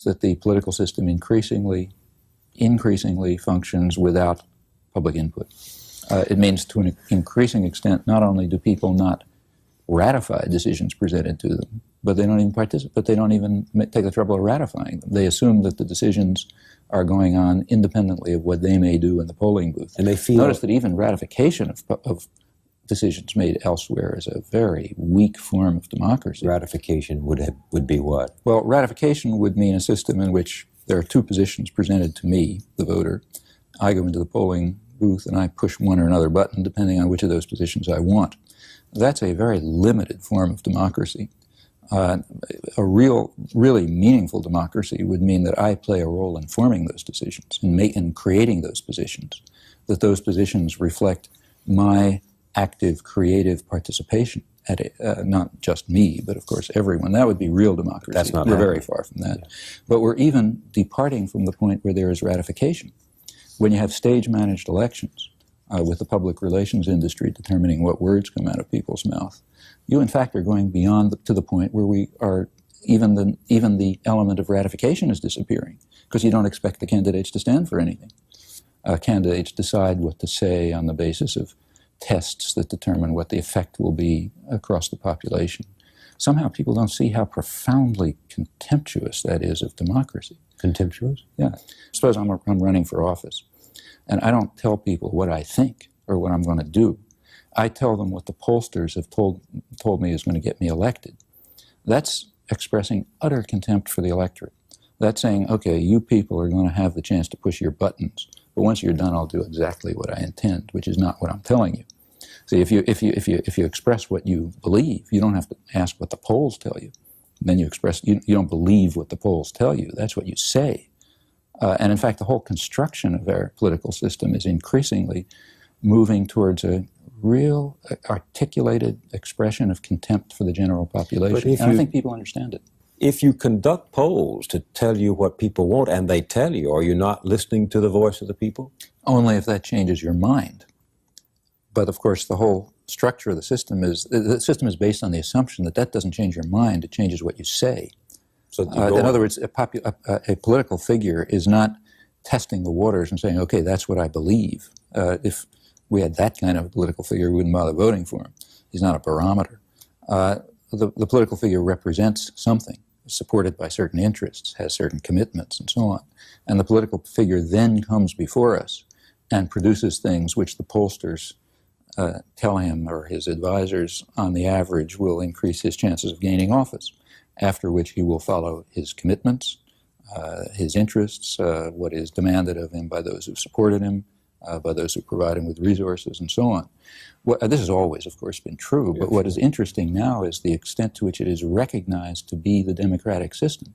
that the political system increasingly functions without public input. It means to an increasing extent, not only do people not ratify decisions presented to them, but they don't even participate, they don't even take the trouble of ratifying them. They assume that the decisions are going on independently of what they may do in the polling booth. And they feel... Notice that even ratification of decisions made elsewhere is a very weak form of democracy. Ratification would be what? Well, ratification would mean a system in which there are two positions presented to me, the voter. I go into the polling booth and I push one or another button depending on which of those positions I want. That's a very limited form of democracy. A really meaningful democracy would mean that I play a role in forming those decisions, in creating those positions, that those positions reflect my active, creative participation at it, not just me, but of course everyone. That would be real democracy. That's not We're happening. very far from that. Yeah. But we're even departing from the point where there is ratification. When you have stage-managed elections, with the public relations industry determining what words come out of people's mouth, you in fact are going beyond to the point where we are even the element of ratification is disappearing, because you don't expect the candidates to stand for anything. Candidates decide what to say on the basis of tests that determine what the effect will be across the population. Somehow people don't see how profoundly contemptuous that is of democracy. Contemptuous? Yeah. Suppose I'm running for office, and I don't tell people what I think or what I'm going to do. I tell them what the pollsters have told me is going to get me elected. That's expressing utter contempt for the electorate. That's saying, okay, you people are going to have the chance to push your buttons, but once you're done, I'll do exactly what I intend, which is not what I'm telling you. See, if you express what you believe, you don't have to ask what the polls tell you. Then you don't believe what the polls tell you. That's what you say. And in fact, the whole construction of our political system is increasingly moving towards a real articulated expression of contempt for the general population. And I think people understand it. If you conduct polls to tell you what people want and they tell you, are you not listening to the voice of the people? Only if that changes your mind. But of course, the whole structure of the system is based on the assumption that that doesn't change your mind, it changes what you say. So in other words, a political figure is not testing the waters and saying, okay, that's what I believe. If we had that kind of political figure, we wouldn't bother voting for him. He's not a barometer. The political figure represents something, supported by certain interests, has certain commitments, and so on. And the political figure then comes before us and produces things which the pollsters tell him or his advisors, on the average, will increase his chances of gaining office, after which he will follow his commitments, his interests, what is demanded of him by those who supported him, by those who provide him with resources, and so on. This has always, of course, been true, but what is interesting now is the extent to which it is recognized to be the democratic system.